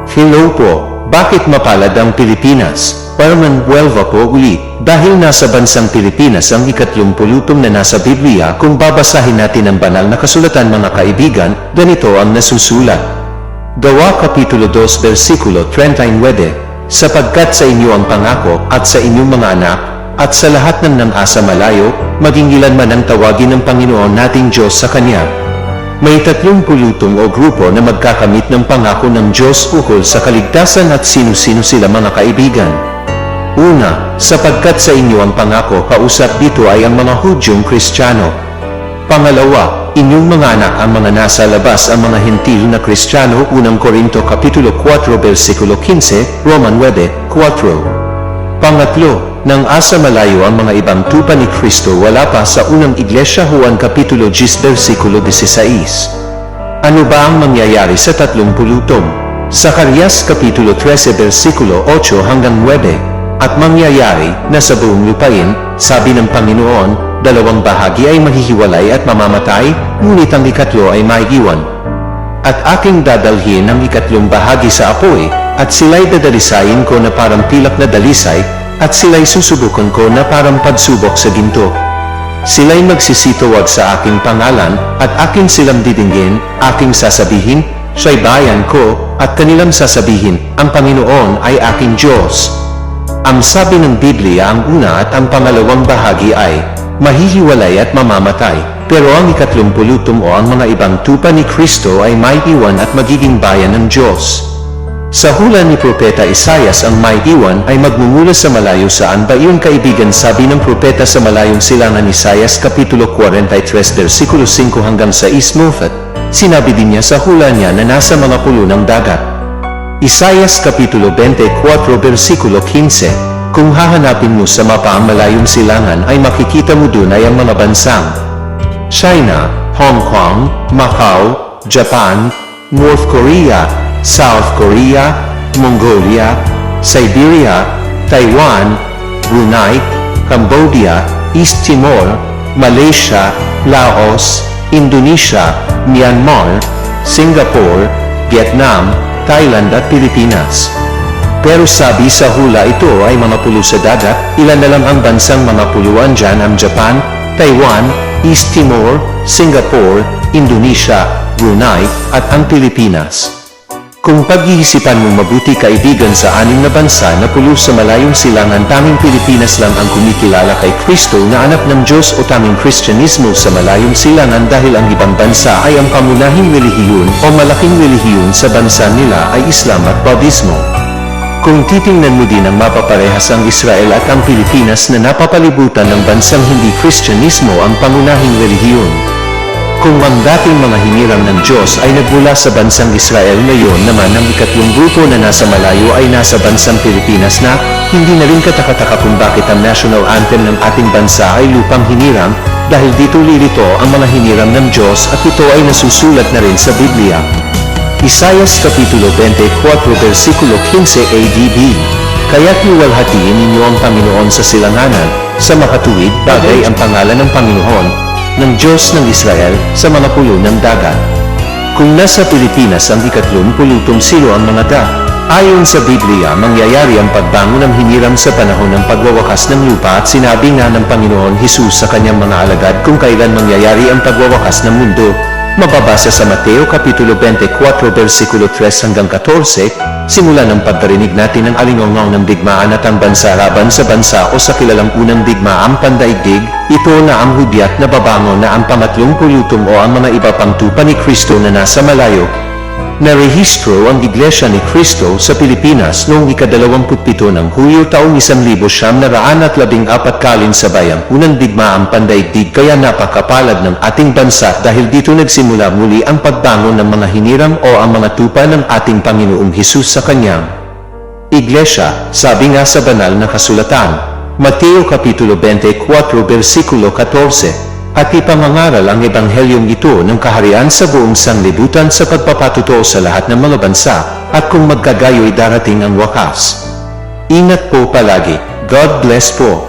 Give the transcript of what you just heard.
Hello po, bakit mapalad ang Pilipinas? Parang Buelva po uli, dahil nasa bansang Pilipinas ang ikatlong-pulutong na nasa Biblia. Kung babasahin natin ang banal na kasulatan mga kaibigan, ganito ang nasusulat. Gawa Kapitulo 2 versikulo 39, sapagkat sa inyo ang pangako at sa inyong mga anak, at sa lahat ng nang-asa malayo, maging ilan man ang tawagin ng Panginoon nating Diyos sa Kanya. May 30 pulutong o grupo na magkakamit ng pangako ng Diyos ukol sa kaligtasan at sino-sino sila mga kaibigan. Una, sapagkat sa inyo ang pangako, kausap dito ay ang mga Hudyong Kristiyano. Pangalawa, inyong mga anak ang mga nasa labas ang mga Hentil na Kristiyano. 1 Korinto Kapitulo 4 versikulo 15, Roman 9:4. Pangatlo, nang asa malayo ang mga ibang tupa ni Kristo wala pa sa unang iglesia. Juan Kapitulo 10 versikulo 16. Ano ba ang mangyayari sa 30 pulutong? Zacarias Kapitulo 13 versikulo 8 hanggang 9. At mangyayari na sa buong lupain, sabi ng Panginoon, 2 bahagi ay mahihiwalay at mamamatay, ngunit ang ikatlo ay maiiwan. At aking dadalhin ang ikatlong bahagi sa apoy, at sila'y dadalisayin ko na parang pilak na dalisay, at sila'y susubukan ko na parang pagsubok sa ginto. Sila'y magsisitawag sa aking pangalan, at aking silang didinggin, aking sasabihin, siya'y bayan ko, at kanilang sasabihin, ang Panginoon ay aking Diyos. Ang sabi ng Biblia, ang una at ang pangalawang bahagi ay mahihiwalay at mamamatay, pero ang ikatlong pulutong o ang mga ibang tupa ni Kristo ay maiiwan at magiging bayan ng Diyos. Sa hula ni Propeta Isaias, ang maiiwan ay magmumula sa malayo. Saan ba iyon kaibigan? Sabi ng propeta sa malayong silangan, Isaias Kapitulo 43 versikulo 5 hanggang 6. Sinabi din niya sa hula niya na nasa mga pulo ng dagat. Isaias Kapitulo 24 versikulo 15. Kung hahanapin mo sa mapa ang malayong silangan, ay makikita mo dun ay ang mga bansang China, Hong Kong, Macau, Japan, North Korea, South Korea, Mongolia, Siberia, Taiwan, Brunei, Cambodia, East Timor, Malaysia, Laos, Indonesia, Myanmar, Singapore, Vietnam, Thailand at Pilipinas. Pero sabi sa hula, ito ay mga pulo sa dagat. Ilan na lang ang bansang mga puluan dyan? Ang Japan, Taiwan, East Timor, Singapore, Indonesia, Brunei, at ang Pilipinas. Kung pag-iisipan mo mabuti kaibigan, sa 6 na bansa na pulo sa malayong silangan, tanging Pilipinas lang ang kumikilala kay Kristo na anak ng Diyos o tanging Kristyanismo sa malayong silangan, dahil ang ibang bansa ay ang pangunahing relihiyon o malaking relihiyon sa bansa nila ay Islam at Baudismo. Kung titingnan mo din ang mapaparehas, ang Israel at ang Pilipinas na napapalibutan ng bansang hindi Kristyanismo ang pangunahing relihiyon. Kung ang dating mga hinirang ng Diyos ay nagmula sa bansang Israel, ngayon naman ang ikatlong grupo na nasa malayo ay nasa bansang Pilipinas na, hindi na rin katakataka kung bakit ang national anthem ng ating bansa ay lupang hinirang, dahil dito lilito ang mga hinirang ng Diyos at ito ay nasusulat na rin sa Biblia. Isaias Kapitulo 24 versikulo 15 ADB. Kaya't luwalhatiin ninyo ang Panginoon sa silanganan, sa makatuwid bagay ang pangalan ng Panginoon, ng Diyos ng Israel, sa mga pulo ng dagat. Kung nasa Pilipinas ang ikatlong pulutong, sino ang mga da? Ayon sa Biblia, mangyayari ang pagbangon ng hinirang sa panahon ng pagwawakas ng lupa, at sinabi nga ng Panginoon Hesus sa kanyang mga alagad kung kailan mangyayari ang pagwawakas ng mundo. Mababasa sa Mateo Kapitulo 24 versikulo 3 hanggang 14. Simula ng pagkarinig natin ng alingaungaw ng digmaan at ang bansa laban sa bansa o sa kilalang unang digmaang pandaigdig, ito na ang hudyat na babangon na ang pangatlong pulutong o ang mga iba pang tupa ni Kristo na nasa malayo. Narehistro ang Iglesia ni Kristo sa Pilipinas noong ika-27 ng Hulyo taong 1914 kalin sa bayang unang digmaang pandaigdig. Kaya napakapalad ng ating bansa dahil dito nagsimula muli ang pagbangon ng mga hinirang o ang mga tupa ng ating Panginoong Hesus sa kanyang Iglesia. Sabi nga sa banal na kasulatan, Mateo Kapitulo 24 versikulo 14, at ipamangaral ang ebanghelyong ito ng kaharian sa buong sanlibutan sa pagpapatuto sa lahat ng mga bansa, at kung magkagayo'y darating ang wakas. Ingat po palagi. God bless po.